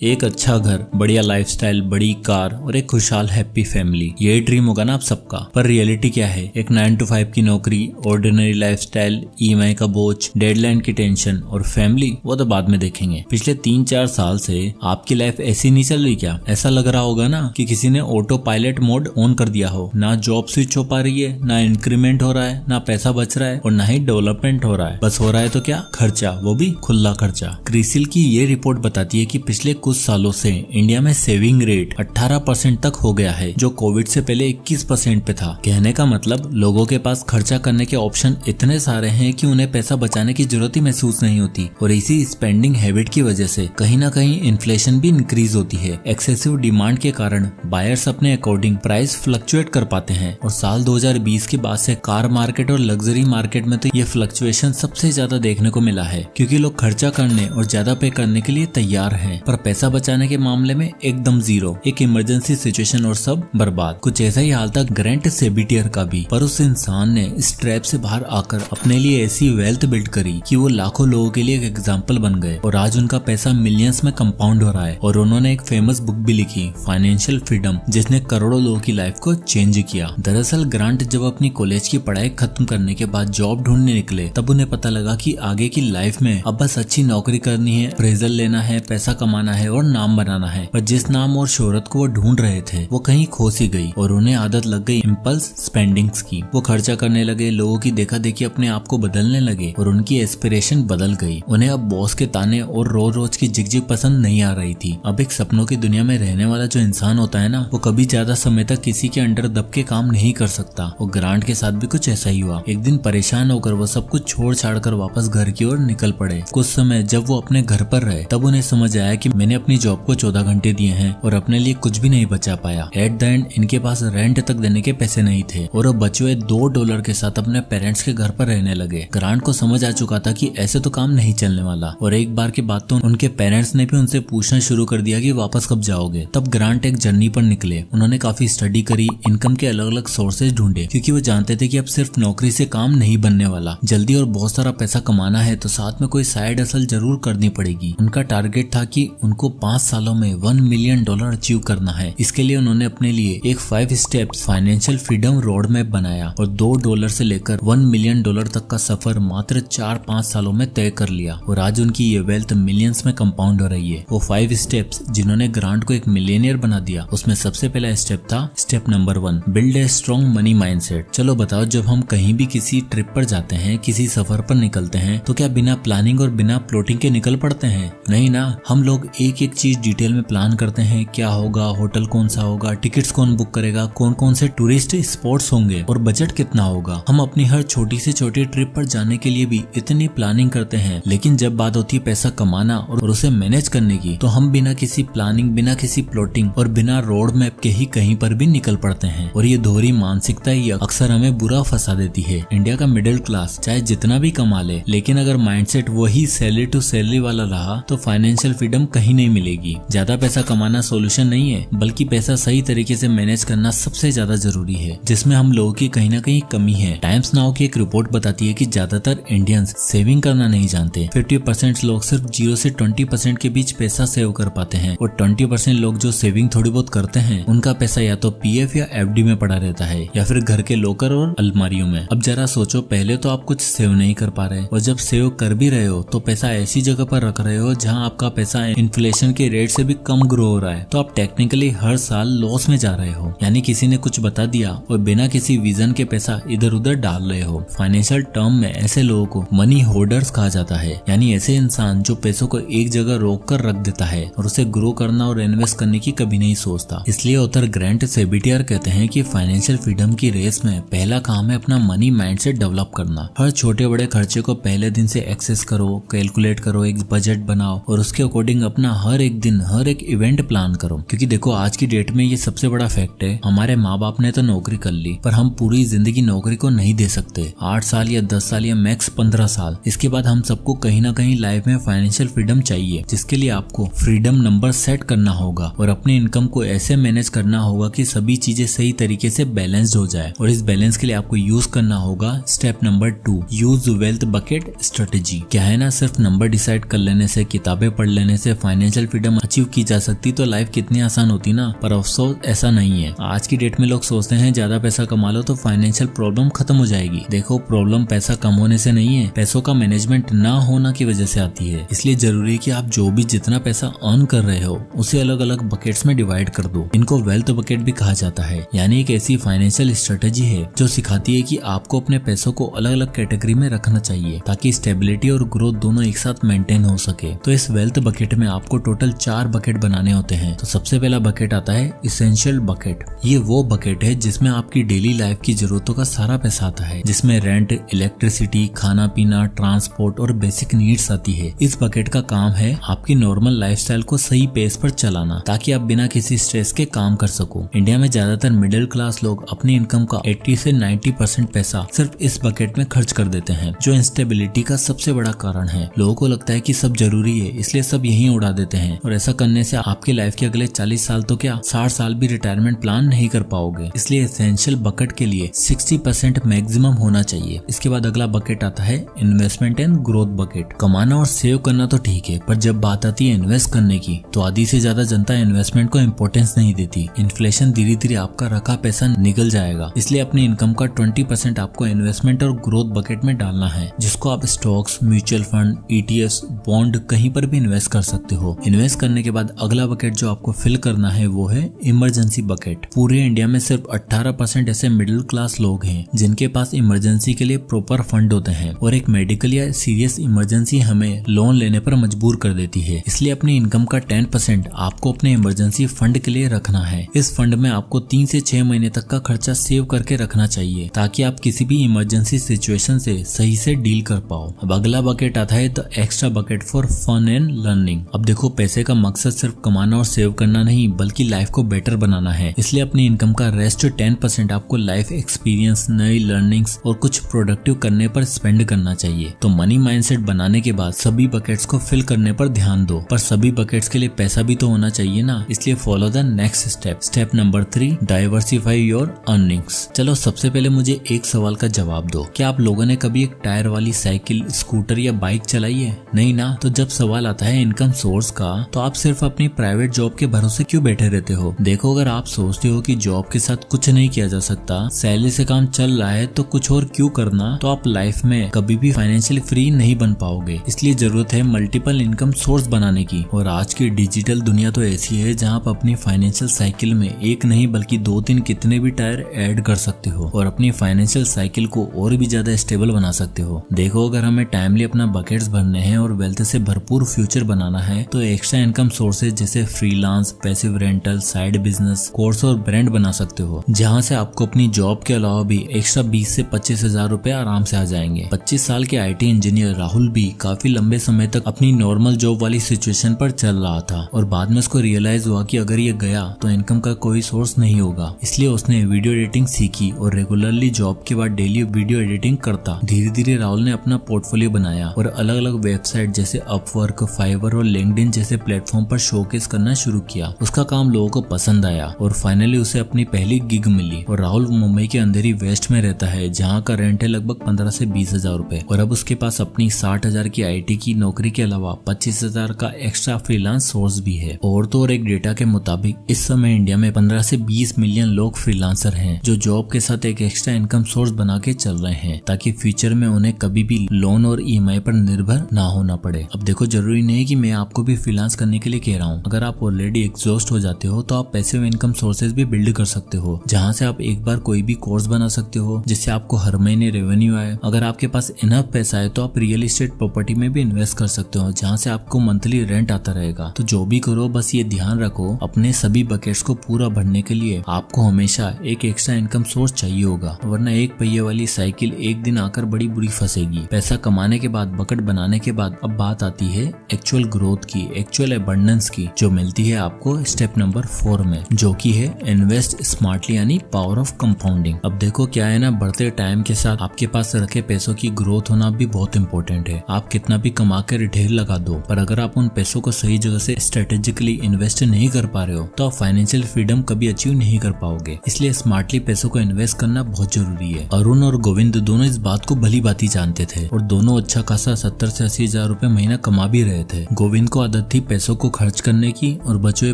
एक अच्छा घर, बढ़िया लाइफस्टाइल, बड़ी कार और एक खुशहाल हैप्पी फैमिली, यही ड्रीम होगा ना आप सबका। पर रियलिटी क्या है? एक 9 to 5 की नौकरी, ऑर्डिनरी लाइफस्टाइल, ईएमआई का बोझ, डेडलाइन की टेंशन और फैमिली, वो तो बाद में देखेंगे। पिछले 3-4 साल से आपकी लाइफ ऐसी नहीं चल रही क्या? ऐसा लग रहा होगा ना कि किसी ने ऑटो पायलट मोड ऑन कर दिया हो। ना जॉब स्विच हो पा रही है, ना इंक्रीमेंट हो रहा है, ना पैसा बच रहा है और ना ही डेवलपमेंट हो रहा है। बस हो रहा है तो क्या? खर्चा, वो भी खुला खर्चा। क्रिसिल की ये रिपोर्ट बताती है कि पिछले कुछ सालों से इंडिया में सेविंग रेट 18% तक हो गया है, जो कोविड से पहले 21% पे था। कहने का मतलब लोगों के पास खर्चा करने के ऑप्शन इतने सारे हैं कि उन्हें पैसा बचाने की जरूरत ही महसूस नहीं होती। और इसी स्पेंडिंग हैबिट की वजह से कहीं ना कहीं इन्फ्लेशन भी इंक्रीज होती है। एक्सेसिव डिमांड के कारण बायर्स अपने अकॉर्डिंग प्राइस फ्लक्चुएट कर पाते हैं। और साल 2020 के बाद से कार मार्केट और लग्जरी मार्केट में तो ये फ्लक्चुएशन सबसे ज्यादा देखने को मिला है, क्योंकि लोग खर्चा करने और ज्यादा पे करने के लिए तैयार हैं, पर पैसा बचाने के मामले में एकदम जीरो। एक इमरजेंसी सिचुएशन और सब बर्बाद। कुछ ऐसा ही हाल था ग्रैंट सेबिटियर का भी, पर उस इंसान ने इस ट्रैप से बाहर आकर अपने लिए ऐसी वेल्थ बिल्ड करी कि वो लाखों लोगों के लिए एक एग्जाम्पल बन गए। और आज उनका पैसा मिलियंस में कंपाउंड हो रहा है। और उन्होंने एक फेमस बुक भी लिखी, फाइनेंशियल फ्रीडम, जिसने करोड़ों लोगों की लाइफ को चेंज किया। दरअसल ग्रांट जब अपनी कॉलेज की पढ़ाई खत्म करने के बाद जॉब ढूंढने निकले, तब उन्हें पता लगा कि आगे की लाइफ में अब बस अच्छी नौकरी करनी है, अप्रेजल लेना है, पैसा कमाना है और नाम बनाना है। पर जिस नाम और शोहरत को वो ढूंढ रहे थे वो कहीं खो सी गई और उन्हें आदत लग गई इम्पल्स स्पेंडिंग्स की। वो खर्चा करने लगे, लोगों की देखा देखी अपने आप को बदलने लगे और उनकी एस्पिरेशन बदल गई। उन्हें अब बॉस के ताने और रोज रोज की झिकझिक पसंद नहीं आ रही थी। अब एक सपनों की दुनिया में रहने वाला जो इंसान होता है ना, वो कभी ज्यादा समय तक किसी के अंडर दब के काम नहीं कर सकता। और ग्रांट के साथ भी कुछ ऐसा ही हुआ। एक दिन परेशान होकर वो सब कुछ छोड़ छाड़ कर वापस घर की ओर निकल पड़े। कुछ समय जब वो अपने घर पर रहे, तब उन्हें समझ आया कि मैंने अपनी जॉब को 14 घंटे दिए हैं और अपने लिए कुछ भी नहीं बचा पाया। एट द एंड इनके पास रेंट तक देने के पैसे नहीं थे और वो बचे हुए $2 के साथ अपने पेरेंट्स के घर पर रहने लगे। ग्रांट को समझ आ चुका था कि ऐसे तो काम नहीं चलने वाला। और एक बार के बाद तो उनके पेरेंट्स ने भी उनसे पूछना शुरू कर दिया कि वापस कब जाओगे। तब ग्रांट एक जर्नी पर निकले। उन्होंने काफी स्टडी करी, इनकम के अलग अलग सोर्सेज ढूंढे, क्योंकि वो जानते थे कि अब सिर्फ नौकरी से काम नहीं बनने वाला। जल्दी और बहुत सारा पैसा कमाना है तो साथ में कोई साइड हसल जरूर करनी पड़ेगी। उनका टारगेट था कि उनको 5 सालों में $1 मिलियन अचीव करना है। इसके लिए उन्होंने अपने लिए एक 5 steps financial freedom road map बनाया और $2 से लेकर $1 मिलियन तक का सफर मात्र 4-5 सालों में तय कर लिया। और आज उनकी ये वेल्थ मिलियंस में कंपाउंड हो रही है। वो 5 स्टेप्स जिन्होंने ग्रांट को एक मिलियनियर बना दिया, उसमें सबसे पहला स्टेप था step number 1, build a strong money mindset. चलो बताओ, जब हम कहीं भी किसी ट्रिप पर जाते हैं, किसी सफर पर निकलते हैं, तो क्या बिना प्लानिंग और बिना प्लॉटिंग के निकल पड़ते हैं? नहीं ना। हम लोग एक एक चीज डिटेल में प्लान करते हैं। क्या होगा, होटल कौन सा होगा, टिकट्स कौन बुक करेगा, कौन कौन से टूरिस्ट स्पॉट्स होंगे और बजट कितना होगा। हम अपनी हर छोटी से छोटी ट्रिप पर जाने के लिए भी इतनी प्लानिंग करते हैं, लेकिन जब बात होती है पैसा कमाना और उसे मैनेज करने की, तो हम बिना किसी प्लानिंग, बिना किसी प्लॉटिंग और बिना रोड मैप के ही कहीं पर भी निकल पड़ते हैं। और ये दोहरी मानसिकता ही अक्सर हमें बुरा फंसा देती है। इंडिया का मिडिल क्लास चाहे जितना भी कमा ले, लेकिन अगर माइंडसेट वही सैलरी टू सैलरी वाला रहा, तो फाइनेंशियल फ्रीडम कहीं नहीं मिलेगी। ज्यादा पैसा कमाना सोल्यूशन नहीं है, बल्कि पैसा सही तरीके से मैनेज करना सबसे ज्यादा जरूरी है, जिसमें हम लोगों की कहीं ना कहीं कमी है। टाइम्स नाउ की एक रिपोर्ट बताती है कि ज्यादातर इंडियंस सेविंग करना नहीं जानते। 50% लोग सिर्फ 0 से 20% के बीच पैसा सेव कर पाते हैं और 20% लोग जो सेविंग थोड़ी बहुत करते हैं, उनका पैसा या तो पीएफ या एफडी में पड़ा रहता है या फिर घर के लॉकर और अलमारियों में। अब जरा सोचो, पहले तो आप कुछ सेव नहीं कर पा रहे, और जब सेव कर भी रहे हो तो पैसा ऐसी जगह पर रख रहे हो जहां आपका पैसा इन्फ्लेशन के रेट से भी कम ग्रो हो रहा है। तो आप टेक्निकली हर साल लॉस में जा रहे हो। यानी किसी ने कुछ बता दिया और बिना किसी विजन के पैसा इधर उधर डाल रहे हो। फाइनेंशियल टर्म में ऐसे लोगों को मनी होल्डर्स कहा जाता है, यानी ऐसे इंसान जो पैसों को एक जगह रोक कर रख देता है और उसे ग्रो करना और इन्वेस्ट करने की कभी नहीं सोचता। इसलिए ऑथर ग्रैंट सेबिटियर कहते हैं कि फाइनेंशियल फ्रीडम की रेस में पहला काम है अपना मनी माइंडसेट डेवलप करना। हर छोटे बड़े खर्चे को पहले दिन से एक्सेस करो, कैलकुलेट करो, एक बजट बनाओ और उसके अकॉर्डिंग अपना हर एक दिन, हर एक इवेंट प्लान करो। क्योंकि देखो, आज की डेट में ये सबसे बड़ा फैक्ट है, हमारे माँ बाप ने तो नौकरी कर ली, पर हम पूरी जिंदगी नौकरी को नहीं दे सकते। 8 साल या 10 साल या मैक्स 15 साल। इसके बाद हम सबको कहीं ना कहीं लाइफ में फाइनेंशियल फ्रीडम चाहिए, जिसके लिए आपको फ्रीडम नंबर सेट करना होगा और अपनी इनकम को ऐसे मैनेज करना होगा कि सभी चीजें सही तरीके से बैलेंस्ड हो जाए। और इस बैलेंस के लिए आपको यूज करना होगा step number 2, use wealth bucket strategy. क्या है ना, सिर्फ नंबर डिसाइड कर लेने से, किताबें पढ़ लेने से फाइनेंशियल फाइनेंशियल फ्रीडम अचीव की जा सकती तो लाइफ कितनी आसान होती ना, पर अफसोस ऐसा नहीं है। आज की डेट में लोग सोचते हैं ज्यादा पैसा कमा लो तो फाइनेंशियल प्रॉब्लम खत्म हो जाएगी। देखो, प्रॉब्लम पैसा कम होने से नहीं है, पैसों का मैनेजमेंट ना होना की वजह से आती है। इसलिए जरूरी है कि आप जो भी जितना पैसा अर्न कर रहे हो उसे अलग अलग बकेट्स में डिवाइड कर दो। इनको वेल्थ बकेट भी कहा जाता है, यानी एक ऐसी फाइनेंशियल स्ट्रेटेजी है जो सिखाती है कि आपको अपने पैसों को अलग अलग कैटेगरी में रखना चाहिए ताकि स्टेबिलिटी और ग्रोथ दोनों एक साथ मेंटेन हो सके। तो इस वेल्थ बकेट में आपको टोटल 4 बकेट बनाने होते हैं। तो सबसे पहला बकेट आता है इसेंशियल बकेट। ये वो बकेट है जिसमें आपकी डेली लाइफ की जरूरतों का सारा पैसा आता है, जिसमें रेंट, इलेक्ट्रिसिटी, खाना पीना, ट्रांसपोर्ट और बेसिक नीड्स आती है। इस बकेट का काम है आपकी नॉर्मल लाइफस्टाइल को सही पेस पर चलाना ताकि आप बिना किसी स्ट्रेस के काम कर सको। इंडिया में ज्यादातर मिडिल क्लास लोग अपनी इनकम का 80 से 90% पैसा सिर्फ इस बकेट में खर्च कर देते हैं, जो इंस्टेबिलिटी का सबसे बड़ा कारण है। लोगों को लगता है कि सब जरूरी है इसलिए सब यहीं उड़ा देते हैं, और ऐसा करने से आपकी लाइफ के अगले 40 साल तो क्या 60 साल भी रिटायरमेंट प्लान नहीं कर पाओगे। इसलिए एसेंशियल बकेट के लिए 60% मैक्सिमम होना चाहिए। इसके बाद अगला बकेट आता है इन्वेस्टमेंट एंड ग्रोथ बकेट। कमाना और सेव करना तो ठीक है, पर जब बात आती है इन्वेस्ट करने की तो आधी से ज्यादा जनता इन्वेस्टमेंट को इम्पोर्टेंस नहीं देती। इन्फ्लेशन धीरे धीरे आपका रखा पैसा निकल जाएगा, इसलिए अपनी इनकम का 20% आपको इन्वेस्टमेंट और ग्रोथ बकेट में डालना है, जिसको आप stocks, mutual fund, ETFs, bond कहीं पर भी इन्वेस्ट कर सकते हो। इन्वेस्ट करने के बाद अगला बकेट जो आपको फिल करना है वो है इमरजेंसी बकेट। पूरे इंडिया में सिर्फ 18% ऐसे मिडिल क्लास लोग हैं जिनके पास इमरजेंसी के लिए प्रॉपर फंड होते हैं, और एक मेडिकल या सीरियस इमरजेंसी हमें लोन लेने पर मजबूर कर देती है। इसलिए अपनी इनकम का 10% आपको अपने इमरजेंसी फंड के लिए रखना है। इस फंड में आपको 3 से 6 महीने तक का खर्चा सेव करके रखना चाहिए ताकि आप किसी भी इमरजेंसी सिचुएशन से सही से डील कर पाओ। अब अगला बकेट आता है the extra bucket for fun and learning. अब देखो, पैसे का मकसद सिर्फ कमाना और सेव करना नहीं बल्कि लाइफ को बेटर बनाना है। इसलिए अपनी इनकम का रेस्ट 10% आपको लाइफ एक्सपीरियंस, नई लर्निंग्स और कुछ प्रोडक्टिव करने पर स्पेंड करना चाहिए। तो मनी माइंडसेट बनाने के बाद सभी बकेट्स को फिल करने पर ध्यान दो, पर सभी बकेट्स के लिए पैसा भी तो होना चाहिए ना। इसलिए follow the next step number 3, diversify your earnings. चलो सबसे पहले मुझे एक सवाल का जवाब दो, क्या आप लोगों ने कभी एक टायर वाली साइकिल, स्कूटर या बाइक चलाई है? नहीं ना। तो जब सवाल आता है इनकम सोर्स का, तो आप सिर्फ अपनी प्राइवेट जॉब के भरोसे क्यों बैठे रहते हो? देखो, अगर आप सोचते हो कि जॉब के साथ कुछ नहीं किया जा सकता, सैलरी से काम चल रहा है तो कुछ और क्यों करना, तो आप लाइफ में कभी भी फाइनेंशियली फ्री नहीं बन पाओगे। इसलिए जरूरत है मल्टीपल इनकम सोर्स बनाने की। और आज की डिजिटल दुनिया तो ऐसी है जहाँ आप अपनी फाइनेंशियल साइकिल में एक नहीं बल्कि 2-3 कितने भी टायर ऐड कर सकते हो और अपनी फाइनेंशियल साइकिल को और भी ज्यादा स्टेबल बना सकते हो। देखो, अगर हमें टाइमली अपना बकेट्स भरने हैं और वेल्थ से भरपूर फ्यूचर बनाना है तो एक्स्ट्रा इनकम सोर्सेज जैसे freelance, passive rental, side business, course और ब्रांड बना सकते हो, जहाँ से आपको अपनी जॉब के अलावा भी एक्स्ट्रा 20 से 25 हजार रुपए आराम से आ जाएंगे। 25 साल के IT इंजीनियर राहुल भी काफी लंबे समय तक अपनी नॉर्मल जॉब वाली सिचुएशन पर चल रहा था और बाद में उसको रियलाइज हुआ कि अगर ये गया तो इनकम का कोई सोर्स नहीं होगा। इसलिए उसने वीडियो एडिटिंग सीखी और रेगुलरली जॉब के बाद डेली वीडियो एडिटिंग करता। धीरे धीरे राहुल ने अपना पोर्टफोलियो बनाया और अलग अलग वेबसाइट जैसे अपवर्क, फाइवर और लिंक्डइन जैसे प्लेटफॉर्म पर शोकेस करना शुरू किया। उसका काम लोगों को पसंद आया और फाइनली उसे अपनी पहली गिग मिली। और राहुल मुंबई के अंधेरी वेस्ट में रहता है जहाँ का रेंट है लगभग 15 से 20 हजार रुपए, और अब उसके पास अपनी 60 हजार की IT की नौकरी के अलावा 25 हजार का एक्स्ट्रा फ्रीलांस सोर्स भी है। और तो और एक डेटा के मुताबिक इस समय इंडिया में 15 से 20 मिलियन लोग फ्रीलांसर हैं जो जॉब के साथ एक एक्स्ट्रा इनकम सोर्स बना के चल रहे हैं ताकि फ्यूचर में उन्हें कभी भी लोन और EMI पर निर्भर ना होना पड़े। अब देखो, जरूरी नहीं कि मैं आपको भी फ्रीलांस करने के लिए कह रहा हूँ। अगर आप ऑलरेडी एग्जॉस्ट हो जाते हो तो आप पैसिव इनकम सोर्सेज भी बिल्ड कर सकते हो, जहाँ से आप एक बार कोई भी कोर्स बना सकते हो जिससे आपको हर महीने रेवेन्यू आए। अगर आपके पास इनफ पैसा है तो आप रियल एस्टेट प्रॉपर्टी में भी इन्वेस्ट कर सकते हो जहाँ से आपको मंथली रेंट आता रहेगा। तो जो भी करो बस ये ध्यान रखो, अपने सभी बकेट्स को पूरा भरने के लिए आपको हमेशा एक एक्स्ट्रा इनकम सोर्स चाहिए होगा, वरना एक पहिए वाली साइकिल एक दिन आकर बड़ी बुरी फंसेगी। पैसा कमाने के बाद, बकेट बनाने के बाद अब बात आती है एक्चुअल ग्रोथ की, एक्चुअल एबंडेंस की, जो मिलती है आपको स्टेप नंबर 4 में, जो की है इन्वेस्ट स्मार्टली यानी पावर ऑफ कंपाउंडिंग। अब देखो क्या है ना, बढ़ते टाइम के साथ आपके पास रखे पैसों की ग्रोथ होना भी बहुत इंपॉर्टेंट है। आप कितना भी कमा कर ढेर लगा दो, पर अगर आप उन पैसों को सही जगह से स्ट्रेटेजिकली इन्वेस्ट नहीं कर पा रहे हो तो आप फाइनेंशियल फ्रीडम कभी अचीव नहीं कर पाओगे। इसलिए स्मार्टली पैसों को इन्वेस्ट करना बहुत जरूरी है। अरुण और गोविंद दोनों इस बात को भली भांति जानते थे और दोनों अच्छा खासा 70 से 80 हजार रुपए महीना कमा भी रहे थे। गोविंद को आदत थी पैसों को खर्च करने की और बचे हुए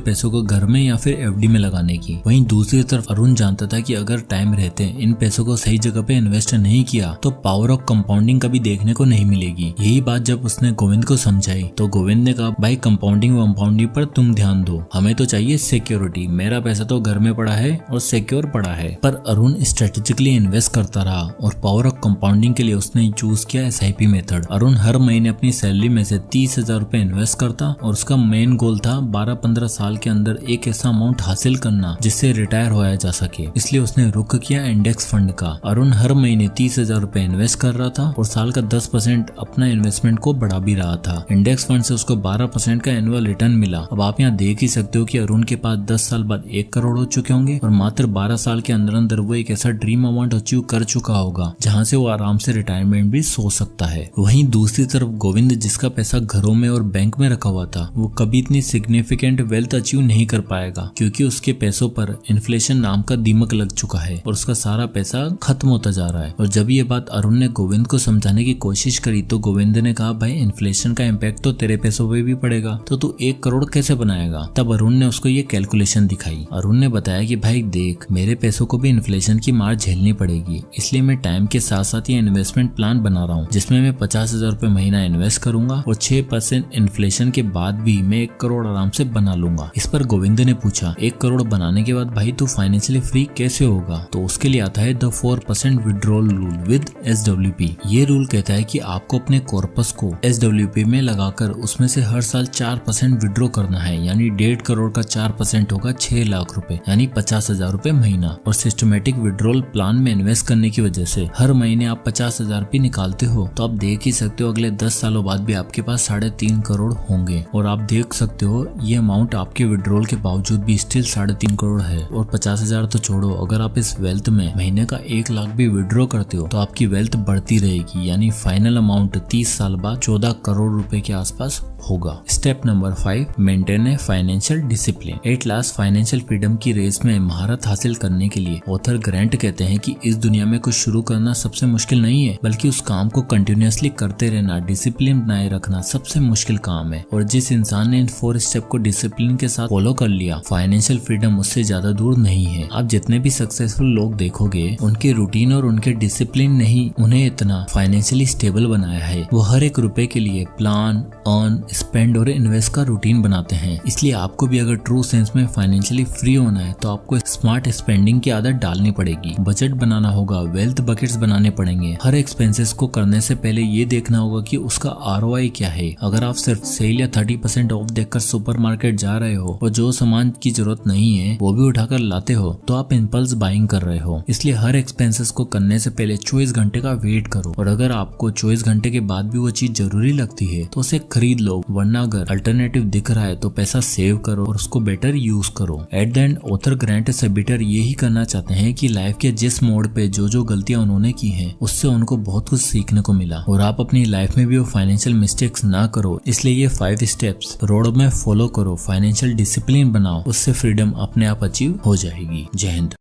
पैसों को घर में या फिर एफडी में लगाने की। वहीं दूसरी तरफ अरुण जानता था कि अगर टाइम रहते इन पैसों को सही जगह पे इन्वेस्ट नहीं किया तो पावर ऑफ कंपाउंडिंग कभी देखने को नहीं मिलेगी। यही बात जब उसने गोविंद को समझाई तो गोविंद ने कहा, भाई कंपाउंडिंग वंपाउंडिंग पर तुम ध्यान दो, हमें तो चाहिए सिक्योरिटी। मेरा पैसा तो घर में पड़ा है और सिक्योर पड़ा है। पर अरुण स्ट्रेटेजिकली इन्वेस्ट करता रहा और पावर ऑफ कंपाउंडिंग के लिए उसने चूज किया एसआईपी मेथड। अरुण हर महीने अपनी सैलरी में से 30,000 रुपए इन्वेस्ट करता और उसका मेन गोल था 12-15 साल के अंदर एक ऐसा अमाउंट हासिल करना जिससे रिटायर होया जा सके। इसलिए उसने रुख किया इंडेक्स फंड का। अरुण हर महीने 30,000 रुपए इन्वेस्ट कर रहा था और साल का 10% अपना इन्वेस्टमेंट को बढ़ा भी रहा था। इंडेक्स फंड से उसको 12% का एनुअल रिटर्न मिला। अब आप यहाँ देख ही सकते हो कि अरुण के पास 10 साल बाद 1 करोड़ हो चुके होंगे और मात्र 12 साल के अंदर अंदर वो एक ऐसा ड्रीम अमाउंट अचीव कर चुका होगा जहाँ से वो आराम से रिटायरमेंट भी सोच सकता है। वहीं दूसरी तरफ गोविंद, जिसका पैसा घरों में और बैंक में रखा हुआ था, वो कभी इतनी सिग्निफिकेंट वेल्थ अचीव नहीं कर पाएगा क्योंकि उसके पैसों पर इन्फ्लेशन नाम का दीमक लग चुका है और उसका सारा पैसा खत्म होता जा रहा है। और जब ये बात अरुण ने गोविंद को समझाने की कोशिश करी तो गोविंद ने कहा, भाई इन्फ्लेशन का इम्पैक्ट तो तेरे पैसों पे भी पड़ेगा, तो तू 1 करोड़ कैसे बनाएगा। तब अरुण ने उसको ये कैलकुलेशन दिखाई। अरुण ने बताया कि भाई देख, मेरे पैसों को भी इन्फ्लेशन की मार झेलनी पड़ेगी, इसलिए मैं टाइम के साथ साथ ये इन्वेस्टमेंट प्लान बना रहा हूँ जिसमें मैं 50,000 रुपए महीना इन्वेस्ट करूंगा और 6% इन्फ्लेशन के बाद भी मैं 1 करोड़ आराम से बना लूंगा। इस पर गोविंद ने पूछा, 1 करोड़ बनाने के बाद भाई तू फाइनेंशियली फ्री कैसे होगा। तो उसके लिए आता है the 4% withdrawal rule with SWP। ये रूल कहता है कि आपको अपने कॉर्पस को SWP में लगाकर उसमें से हर साल 4% विड्रॉ करना है, यानी 1.5 करोड़ का 4% होगा 6 लाख रुपए, यानी 50,000 रुपए महीना। और सिस्टमेटिक विड्रॉल प्लान में इन्वेस्ट करने की वजह से हर महीने आप 50,000 रुपए निकालते हो तो आप देख ही सकते हो अगले 10 सालों बाद भी आपके पास 3.5 करोड़ होंगे। और आप देख सकते हो ये अमाउंट आपके विड्रॉल के बावजूद भी स्टिल 3.5 करोड़ है। और 50,000 तो छोड़ो, अगर आप इस वेल्थ में महीने का 1 लाख भी विड्रॉ करते हो तो आपकी वेल्थ बढ़ती रहेगी, यानी फाइनल अमाउंट 30 साल बाद 14 करोड़ रुपए के आसपास होगा। Step number 5, maintain a financial discipline. At last financial freedom की रेस में महारत हासिल करने के लिए ऑथर ग्रांट कहते हैं कि इस दुनिया में कुछ शुरू करना सबसे मुश्किल नहीं है, बल्कि उस काम को कंटिन्यूअसली करते रहना, डिसिप्लिन बनाए रखना सबसे मुश्किल काम है। और जिस इंसान ने इन 4 स्टेप को डिसिप्लिन के साथ फॉलो कर लिया, फाइनेंशियल फ्रीडम उससे ज्यादा दूर नहीं है। आप जितने भी सक्सेसफुल लोग देखोगे, उनके रूटीन और उनके डिसिप्लिन ने ही उन्हें इतना फाइनेंशियली स्टेबल बनाया है। वो हर एक रुपए के लिए प्लान, अर्न, स्पेंड और इन्वेस्ट का रूटीन बनाते हैं। इसलिए आपको भी अगर ट्रू सेंस में फाइनेंशियली फ्री होना है तो आपको स्मार्ट स्पेंडिंग की आदत डालनी पड़ेगी, बजट बनाना होगा, वेल्थ बकेट्स बनाने पड़ेंगे। हर एक्सपेंसेस को करने से पहले ये देखना होगा कि उसका ROI क्या है। अगर आप सिर्फ सेल या 30% ऑफ देखकर सुपरमार्केट जा रहे हो और जो सामान की जरूरत नहीं है वो भी उठाकर लाते हो तो आप इम्पल्स बाइंग कर रहे हो। इसलिए हर एक्सपेंसेस को करने से पहले 24 घंटे का वेट करो और अगर आपको 24 घंटे के बाद भी वो चीज जरूरी लगती है तो उसे खरीद लो, वरना अगर अल्टरनेटिव दिख रहा है तो पैसा सेव करो और उसको बेटर यूज करो। At the end author Grant सेबिटर यही करना चाहते हैं कि लाइफ के जिस मोड़ पे जो गलतियां उन्होंने की हैं उससे उनको बहुत कुछ सीखने को मिला और आप अपनी लाइफ में भी वो फाइनेंशियल मिस्टेक्स ना करो। इसलिए ये 5 स्टेप्स रोड में फॉलो करो, फाइनेंशियल डिसिप्लिन बनाओ, उससे फ्रीडम अपने आप अचीव हो जाएगी। जय हिंद।